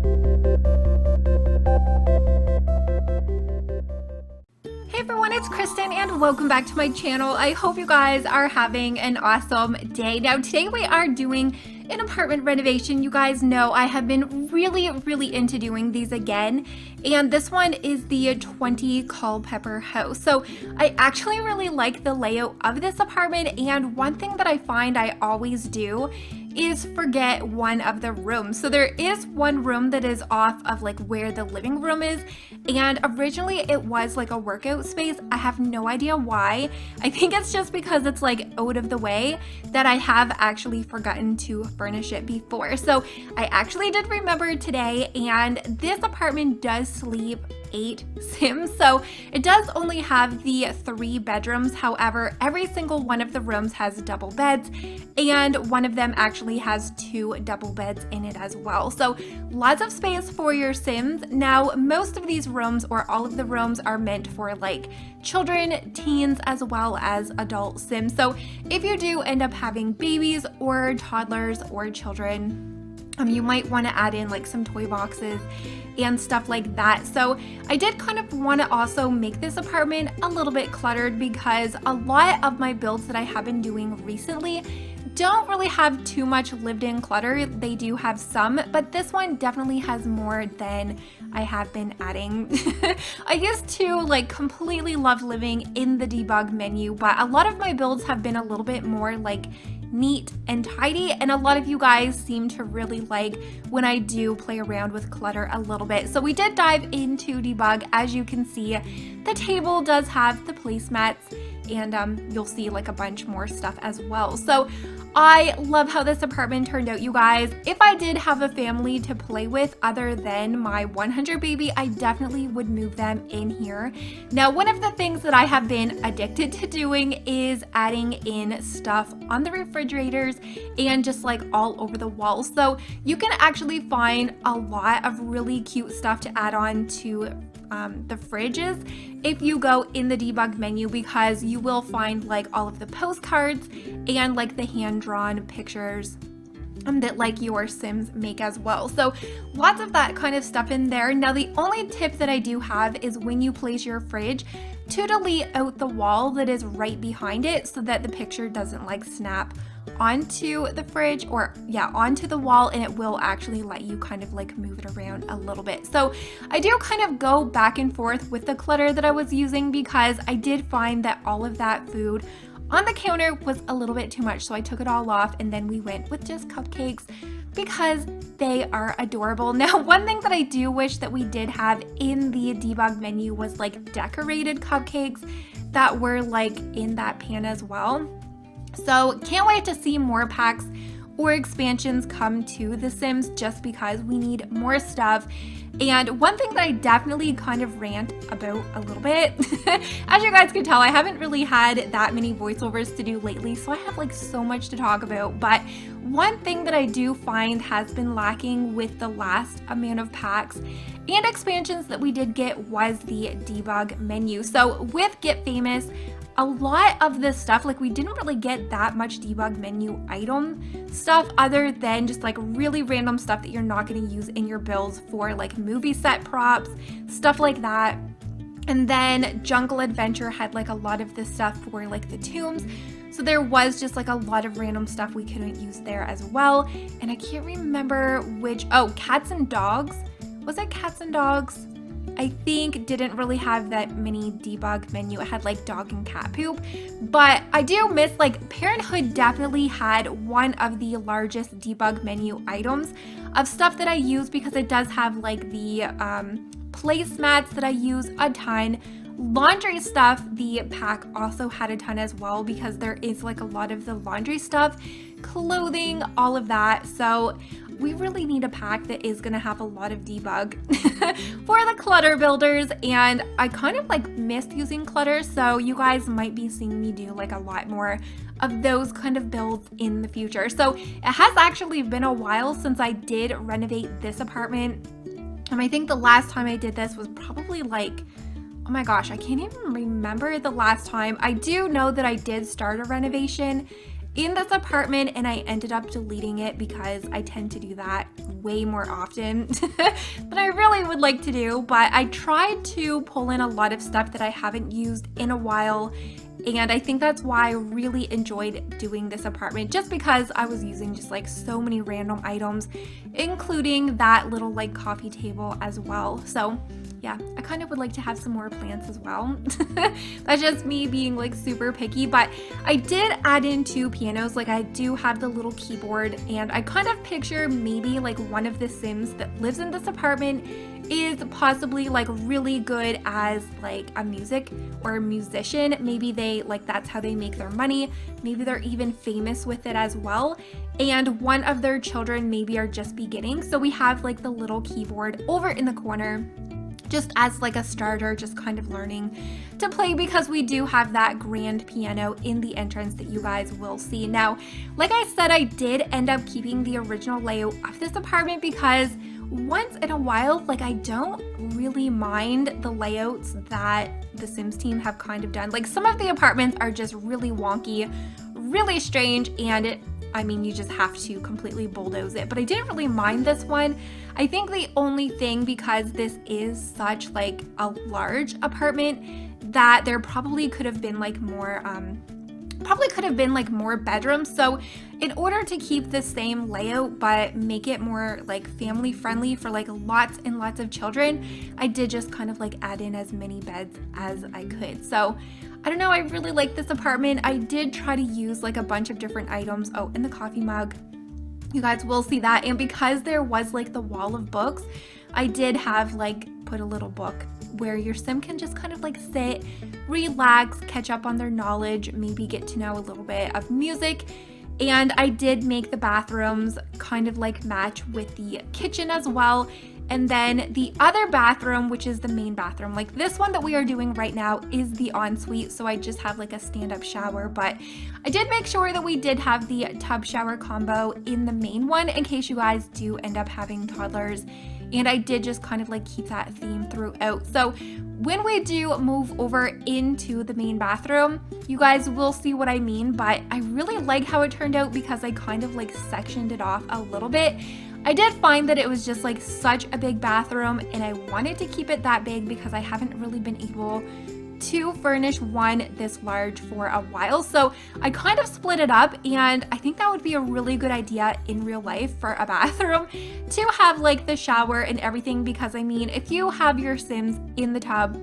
Hey everyone, it's Kristen and welcome back to my channel. I hope you guys are having an awesome day. Now today we are doing an apartment renovation. You guys know I have been really into doing these again, and this one is the 20 Culpepper House. So I actually really like the layout of this apartment, and one thing that I find I always do is forget one of the rooms. So there is one room that is off of like where the living room is, and originally it was like a workout space. I have no idea why. I think it's just because it's like out of the way that I have actually forgotten to furnish it before. So I actually did remember today, and this apartment does sleep 8 Sims, so it does only have the 3 bedrooms. However, every single one of the rooms has double beds, and one of them actually has 2 double beds in it as well. So lots of space for your Sims. Now, most of these rooms, or all of the rooms, are meant for like children, teens, as well as adult Sims. So if you do end up having babies or toddlers or children, you might want to add in like some toy boxes and stuff like that. So I did kind of want to also make this apartment a little bit cluttered, because a lot of my builds that I have been doing recently don't really have too much lived-in clutter. They do have some, but this one definitely has more than I have been adding. I used to like completely love living in the debug menu, but a lot of my builds have been a little bit more like neat and tidy, and a lot of you guys seem to really like when I do play around with clutter a little bit. So we did dive into Debug. As you can see, the table does have the placemats, and you'll see like a bunch more stuff as well. So I love how this apartment turned out, you guys. If I did have a family to play with other than my 100 baby, I definitely would move them in here. Now, one of the things that I have been addicted to doing is adding in stuff on the refrigerators and just like all over the walls. So you can actually find a lot of really cute stuff to add on to the fridges if you go in the debug menu, because you will find like all of the postcards and like the hand-drawn pictures that like your Sims make as well. So lots of that kind of stuff in there. Now, the only tip that I do have is when you place your fridge to delete out the wall that is right behind it, so that the picture doesn't like snap onto the fridge, or onto the wall, and it will actually let you kind of like move it around a little bit. So I do kind of go back and forth with the clutter that I was using, because I did find that all of that food on the counter was a little bit too much. So I took it all off, and then we went with just cupcakes because they are adorable. Now, one thing that I do wish that we did have in the debug menu was like decorated cupcakes that were like in that pan as well. So can't wait to see more packs or expansions come to The Sims, just because we need more stuff. And one thing that I definitely kind of rant about a little bit, as you guys can tell, I haven't really had that many voiceovers to do lately, so I have like so much to talk about. But one thing that I do find has been lacking with the last amount of packs and expansions that we did get was the debug menu. So with Get Famous, a lot of this stuff, like we didn't really get that much debug menu item stuff, other than just like really random stuff that you're not going to use in your builds for like movie set props, stuff like that. And then Jungle Adventure had like a lot of this stuff for like the tombs. So there was just like a lot of random stuff we couldn't use there as well. And I can't remember which, Cats and Dogs. Was it Cats and Dogs? I think didn't really have that many debug menu. It had like dog and cat poop. But I do miss, like, Parenthood definitely had one of the largest debug menu items of stuff that I use, because it does have like the placemats that I use a ton. Laundry stuff, the pack also had a ton as well, because there is like a lot of the laundry stuff, clothing, all of that. So we really need a pack that is going to have a lot of debug for the clutter builders, and I kind of like missed using clutter, so you guys might be seeing me do like a lot more of those kind of builds in the future. So it has actually been a while since I did renovate this apartment, and I think the last time I did this was probably like, oh my gosh, I can't even remember the last time. I do know that I did start a renovation in this apartment, and I ended up deleting it because I tend to do that way more often than I really would like to do. But I tried to pull in a lot of stuff that I haven't used in a while, and I think that's why I really enjoyed doing this apartment, just because I was using just like so many random items, including that little like coffee table as well. So yeah, I kind of would like to have some more plants as well. That's just me being like super picky, but I did add in 2 pianos. Like I do have the little keyboard, and I kind of picture maybe like one of the Sims that lives in this apartment is possibly like really good as like a music or a musician. Maybe they like, that's how they make their money. Maybe they're even famous with it as well. And one of their children maybe are just beginning. So we have like the little keyboard over in the corner, just as like a starter, just kind of learning to play, because we do have that grand piano in the entrance that you guys will see. Now, like I said, I did end up keeping the original layout of this apartment because once in a while, like I don't really mind the layouts that the Sims team have kind of done. Like some of the apartments are just really wonky, really strange, and I mean, you just have to completely bulldoze it. But I didn't really mind this one. I think the only thing, because this is such like a large apartment, that there probably could have been like more, more bedrooms. So in order to keep the same layout but make it more like family friendly for like lots and lots of children, I did just kind of like add in as many beds as I could. So I don't know, I really like this apartment. I did try to use like a bunch of different items. Oh, and the coffee mug, you guys will see that. And because there was like the wall of books, I did have like put a little book where your Sim can just kind of like sit, relax, catch up on their knowledge, maybe get to know a little bit of music. And I did make the bathrooms kind of like match with the kitchen as well. And then the other bathroom, which is the main bathroom, like this one that we are doing right now, is the ensuite. So I just have like a stand-up shower, but I did make sure that we did have the tub shower combo in the main one in case you guys do end up having toddlers. And I did just kind of like keep that theme throughout. So when we do move over into the main bathroom, you guys will see what I mean, but I really like how it turned out because I kind of like sectioned it off a little bit. I did find that it was just like such a big bathroom, and I wanted to keep it that big because I haven't really been able to furnish one this large for a while. So I kind of split it up, and I think that would be a really good idea in real life for a bathroom to have like the shower and everything, because I mean, if you have your Sims in the tub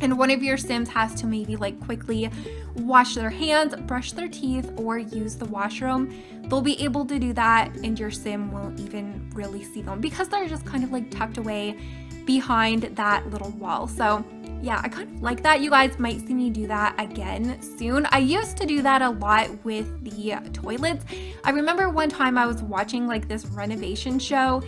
and one of your Sims has to maybe like quickly wash their hands, brush their teeth, or use the washroom, they'll be able to do that and your Sim won't even really see them because they're just kind of like tucked away behind that little wall. So yeah, I kind of like that. You guys might see me do that again soon. I used to do that a lot with the toilets. I remember one time I was watching like this renovation show,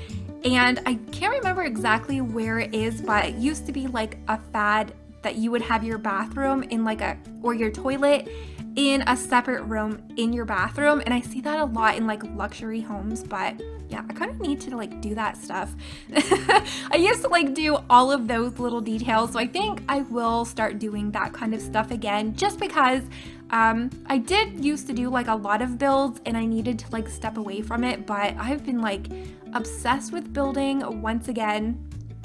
and I can't remember exactly where it is, but it used to be like a fad that you would have your bathroom in like or your toilet in a separate room in your bathroom. And I see that a lot in like luxury homes, but yeah, I kind of need to like do that stuff. I used to like do all of those little details. So I think I will start doing that kind of stuff again, just because I did used to do like a lot of builds and I needed to like step away from it, but I've been like obsessed with building once again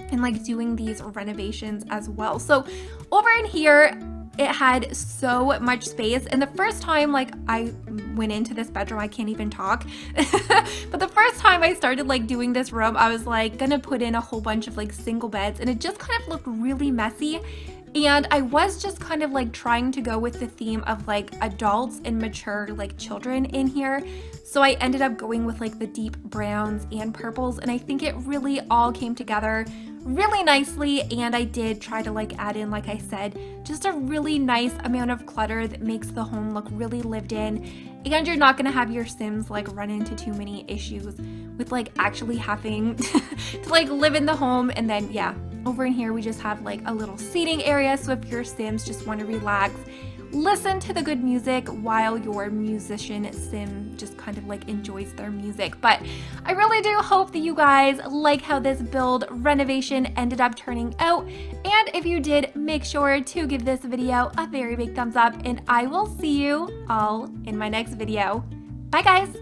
and like doing these renovations as well. So over in here, it had so much space, and the first time like I went into this bedroom, I can't even talk, but the first time I started like doing this room, I was like gonna put in a whole bunch of like single beds, and it just kind of looked really messy. And I was just kind of like trying to go with the theme of like adults and mature like children in here. So I ended up going with like the deep browns and purples, and I think it really all came together really nicely. And I did try to like add in, like I said, just a really nice amount of clutter that makes the home look really lived in, and you're not gonna have your Sims like run into too many issues with like actually having to like live in the home. And then yeah, over in here we just have like a little seating area, so if your Sims just want to relax listen to the good music while your musician sim just kind of like enjoys their music. But I really do hope that you guys like how this build renovation ended up turning out. And if you did, make sure to give this video a very big thumbs up, and I will see you all in my next video. Bye guys!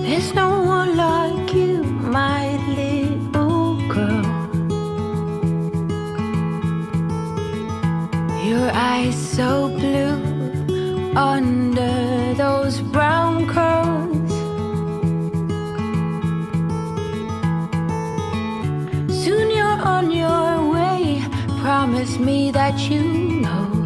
There's no one like you, my little girl. Your eyes so blue under those brown curls. Soon you're on your way. Promise me that you know